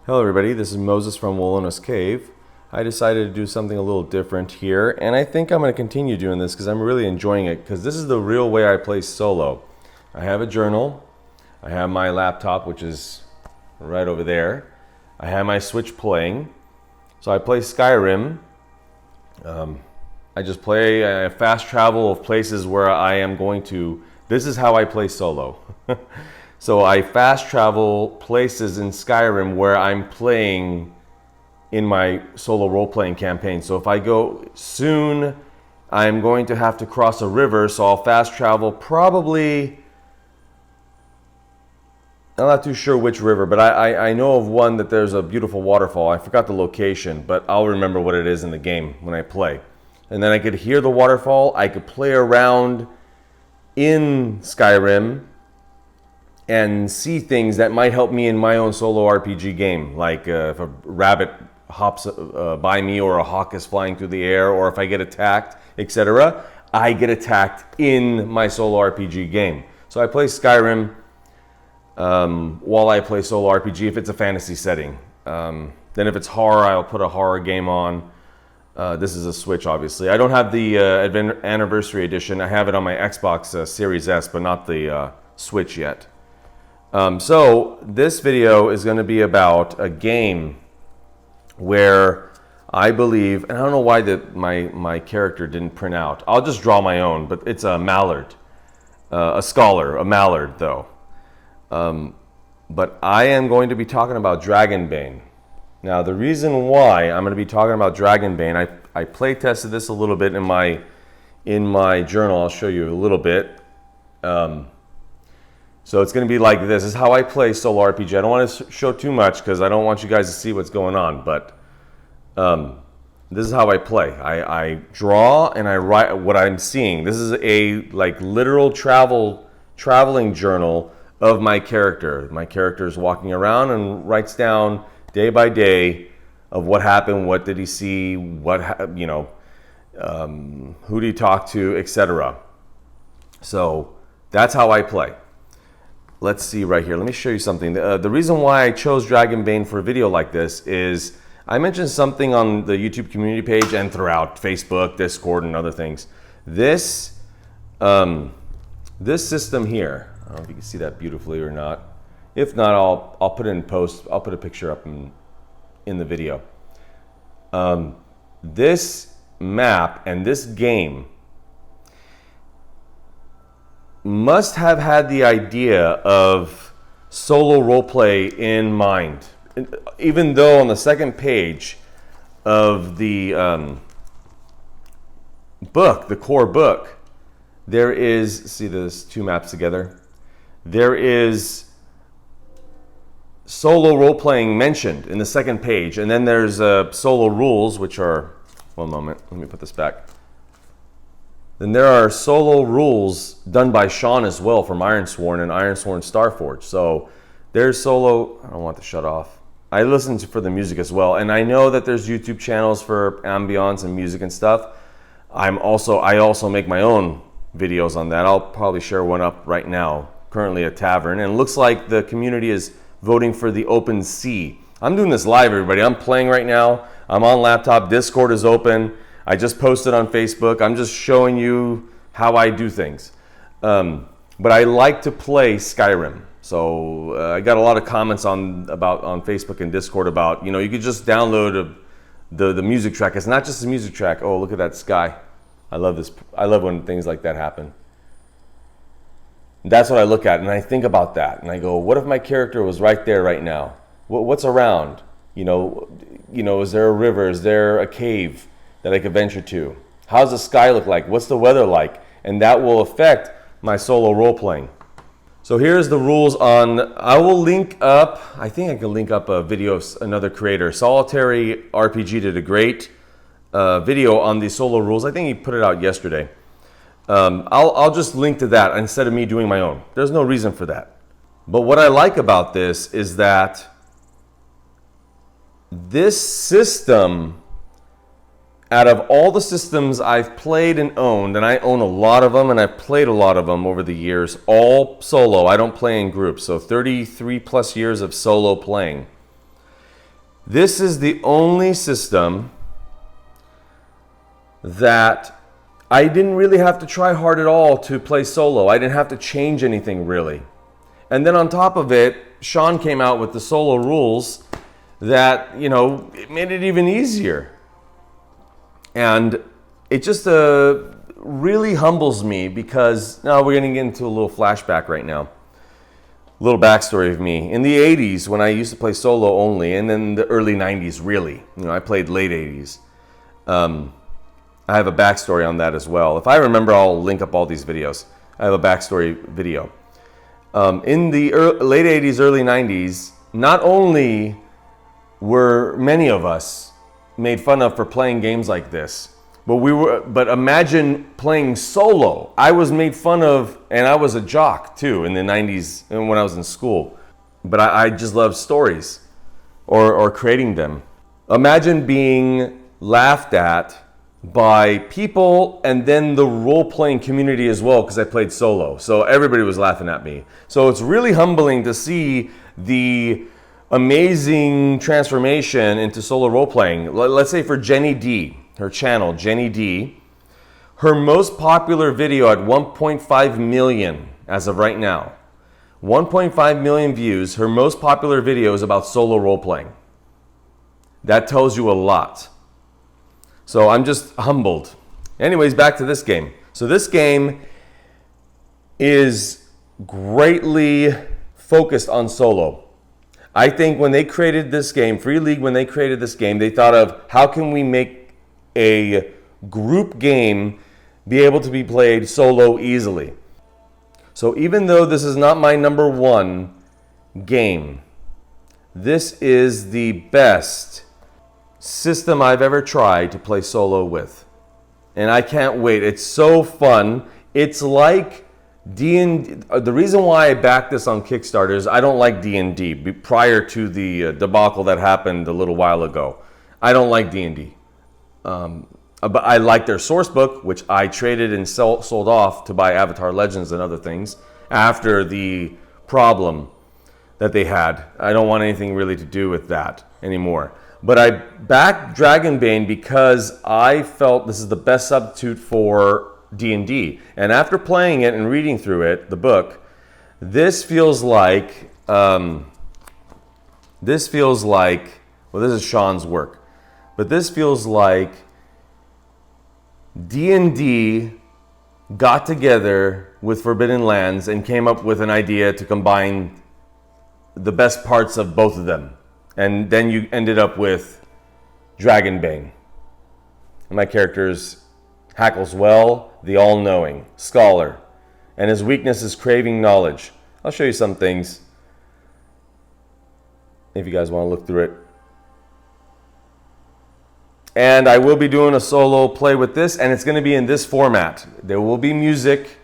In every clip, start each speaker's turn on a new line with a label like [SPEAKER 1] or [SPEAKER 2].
[SPEAKER 1] Hello everybody, this is Moses from Wilona's Cave. I decided to do something a little different here, and I think I'm going to continue doing this because I'm really enjoying it, because this is the real way I play solo. I have a journal, I have my laptop, which is right over there, I have my Switch playing, so I play Skyrim. I just play a fast travel of places where I am going to. This is how I play solo. So I fast travel places in Skyrim where I'm playing in my solo role-playing campaign. So if I go soon, I'm going to have to cross a river, so I'll fast travel probably, I'm not too sure which river, but I know of one that there's a beautiful waterfall. I forgot the location, but I'll remember what it is in the game when I play. And then I could hear the waterfall, I could play around in Skyrim and see things that might help me in my own solo RPG game. Like if a rabbit hops by me, or a hawk is flying through the air, or if I get attacked, etc. I get attacked in my solo RPG game. So I play Skyrim while I play solo RPG if it's a fantasy setting. Then if it's horror, I'll put a horror game on. This is a Switch, obviously. I don't have the Anniversary Edition. I have it on my Xbox Series S, but not the Switch yet. So this video is going to be about a game where I believe, and I don't know why my character didn't print out. I'll just draw my own, but it's a mallard, a scholar, a mallard though. But I am going to be talking about Dragonbane. Now the reason why I'm going to be talking about Dragonbane, I play tested this a little bit in my journal. I'll show you a little bit. So it's going to be like this. This is how I play solo RPG. I don't want to show too much because I don't want you guys to see what's going on, but this is how I play. I draw and I write what I'm seeing. This is a literal traveling journal of my character. My character is walking around and writes down day by day of what happened, what did he see, who did he talk to, etc. So that's how I play. Let's see right here. Let me show you something. The reason why I chose Dragonbane for a video like this is I mentioned something on the YouTube community page and throughout Facebook, Discord, and other things. This system here, I don't know if you can see that beautifully or not. If not, I'll put it in post. I'll put a picture up in the video. This map and this game must have had the idea of solo roleplay in mind. Even though on the second page of the book, the core book, there is, see there's two maps together, there is solo role-playing mentioned in the second page, and then there's solo rules, which are, one moment, let me put this back. Then there are solo rules done by Shawn as well from Ironsworn and Ironsworn Starforge. So there's solo, I don't want to shut off. I listen for the music as well, and I know that there's YouTube channels for ambience and music and stuff. I also make my own videos on that. I'll probably share one up right now, currently at Tavern, and it looks like the community is voting for the Open Sea. I'm doing this live, everybody. I'm playing right now. I'm on laptop. Discord is open. I just posted on Facebook. I'm just showing you how I do things. But I like to play Skyrim. So I got a lot of comments on Facebook and Discord about, you could just download the music track. It's not just a music track. Oh, look at that sky. I love this. I love when things like that happen. That's what I look at, and I think about that. And I go, what if my character was right there right now? What's around? Is there a river? Is there a cave that I could venture to? How's the sky look like? What's the weather like? And that will affect my solo role-playing. So here's the rules on, I will link up, I think I can link up a video of another creator. Solitary RPG did a great video on the solo rules. I think he put it out yesterday. I'll just link to that instead of me doing my own. There's no reason for that. But what I like about this is that this system, out of all the systems I've played and owned, and I own a lot of them and I've played a lot of them over the years, all solo. I don't play in groups. So 33 plus years of solo playing. This is the only system that I didn't really have to try hard at all to play solo. I didn't have to change anything really. And then on top of it, Shawn came out with the solo rules that, it made it even easier. And it just really humbles me because, now we're going to get into a little flashback right now. A little backstory of me. In the 80s, when I used to play solo only, and then the early 90s really, I played late 80s. I have a backstory on that as well. If I remember, I'll link up all these videos. I have a backstory video. In the late 80s, early 90s, not only were many of us made fun of for playing games like this, but imagine playing solo. I was made fun of, and I was a jock too in the 90s and when I was in school. But I just loved stories or creating them. Imagine being laughed at by people and then the role-playing community as well, because I played solo. So everybody was laughing at me. So it's really humbling to see the amazing transformation into solo role-playing. Let's say for Jenny D, her channel, Jenny D, her most popular video at 1.5 million as of right now. 1.5 million views. Her most popular video is about solo role-playing. That tells you a lot. So I'm just humbled. Anyways, back to this game. So this game is greatly focused on solo. I think when they created this game, Free League, when they created this game, they thought of how can we make a group game be able to be played solo easily. So even though this is not my number one game, this is the best system I've ever tried to play solo with. And I can't wait. It's so fun. It's like D&D. The reason why I backed this on Kickstarter is I don't like D&D. Prior to the debacle that happened a little while ago, I don't like D&D. But I like their source book, which I traded and sold off to buy Avatar Legends and other things after the problem that they had. I don't want anything really to do with that anymore. But I backed Dragonbane because I felt this is the best substitute for D&D. And after playing it and reading through it, the book, this feels like, well, this is Shawn's work, but this feels like D&D got together with Forbidden Lands and came up with an idea to combine the best parts of both of them. And then you ended up with Dragonbane. And my character's hackles well, the all-knowing, scholar. And his weakness is craving knowledge. I'll show you some things if you guys want to look through it. And I will be doing a solo play with this, and it's going to be in this format. There will be music,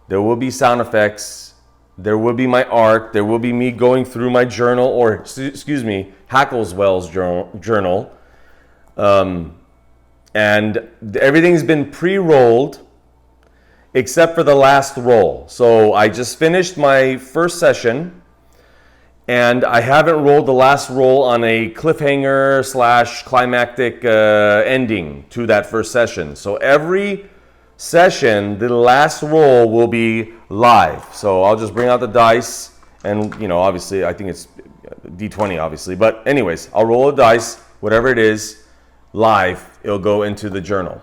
[SPEAKER 1] there will be sound effects, there will be my art, there will be me going through my journal, or excuse me, Hackleswell's journal. And everything's been pre-rolled except for the last roll. So I just finished my first session, and I haven't rolled the last roll on a cliffhanger / climactic ending to that first session. So every session, the last roll will be live. So I'll just bring out the dice, and obviously I think it's D20 obviously, but anyways, I'll roll a dice, whatever it is, live, it'll go into the journal.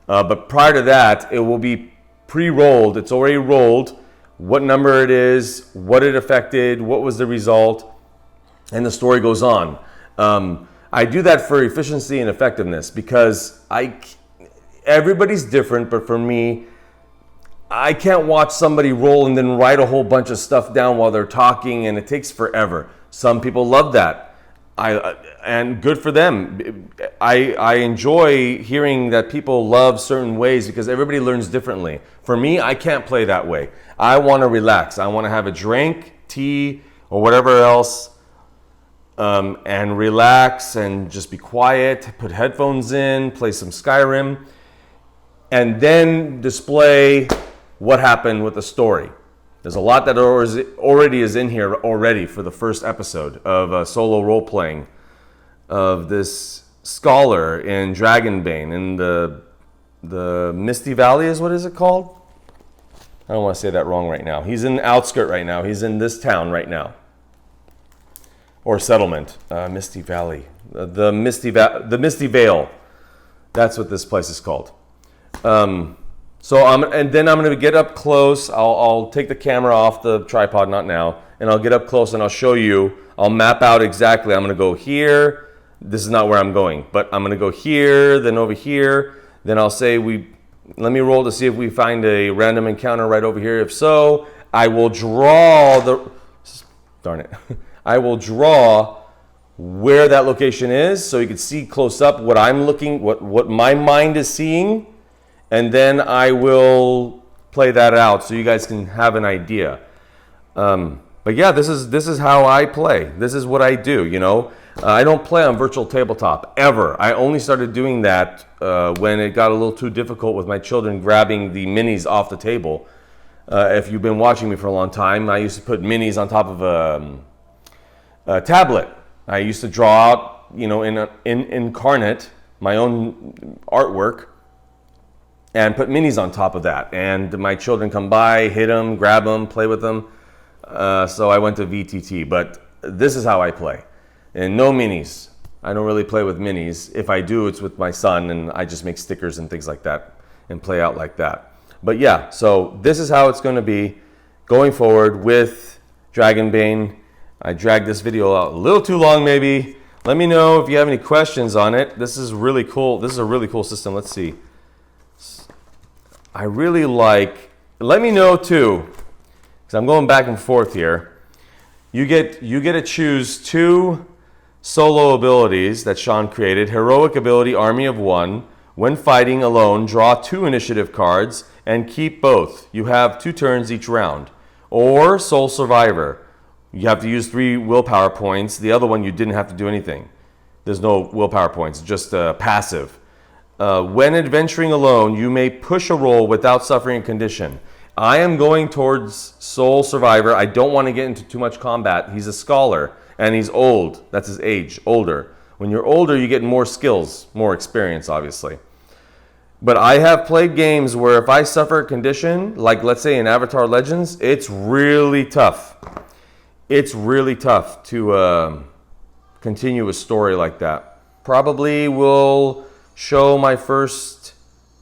[SPEAKER 1] But prior to that, it will be pre-rolled. It's already rolled, what number it is, what it affected, what was the result, and the story goes on. I do that for efficiency and effectiveness because everybody's different, but for me, I can't watch somebody roll and then write a whole bunch of stuff down while they're talking, and it takes forever. Some people love that, and good for them. I enjoy hearing that people love certain ways because everybody learns differently. For me, I can't play that way. I want to relax. I want to have a drink, tea, or whatever else, and relax and just be quiet, put headphones in, play some Skyrim, and then display what happened with the story. There's a lot that already is in here already for the first episode of solo role-playing. of this scholar in Dragonbane in the Misty Valley is what is it called? I don't want to say that wrong right now. He's in the outskirt right now. He's in this town right now. Or settlement. Misty Valley. The Misty Vale. That's what this place is called. And then I'm going to get up close. I'll take the camera off the tripod, not now, and I'll get up close and I'll show you. I'll map out exactly. I'm going to go here. This is not where I'm going, but I'm going to go here, then over here. Then I'll say let me roll to see if we find a random encounter right over here. If so, I will draw darn it. I will draw where that location is so you can see close up what I'm looking, what my mind is seeing. And then I will play that out so you guys can have an idea. But yeah, this is how I play. This is what I do, you know. I don't play on virtual tabletop ever. I only started doing that when it got a little too difficult with my children grabbing the minis off the table. If you've been watching me for a long time, I used to put minis on top of a tablet. I used to draw out, you know, in Incarnate, my own artwork, and put minis on top of that. And my children come by, hit them, grab them, play with them. So I went to VTT, but this is how I play. And no minis. I don't really play with minis. If I do, it's with my son, and I just make stickers and things like that and play out like that. But yeah, so this is how it's going to be going forward with Dragonbane. I dragged this video out a little too long, maybe. Let me know if you have any questions on it. This is really cool. This is a really cool system. Let's see. I really like, let me know too, because I'm going back and forth here. You get to choose 2 solo abilities that Shawn created. Heroic ability, Army of 1. When fighting alone, draw 2 initiative cards and keep both. You have 2 turns each round. Or Soul Survivor. You have to use 3 willpower points. The other one, you didn't have to do anything. There's no willpower points, just passive. When adventuring alone, you may push a roll without suffering a condition. I am going towards Soul Survivor. I don't want to get into too much combat. He's a scholar, and he's old. That's his age, older. When you're older, you get more skills, more experience, obviously. But I have played games where if I suffer a condition, like let's say in Avatar Legends, it's really tough. It's really tough to continue a story like that. Probably will show my first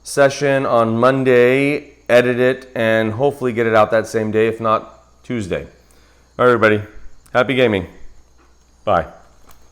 [SPEAKER 1] session on Monday, edit it, and hopefully get it out that same day, if not Tuesday. All right, everybody. Happy gaming. Bye.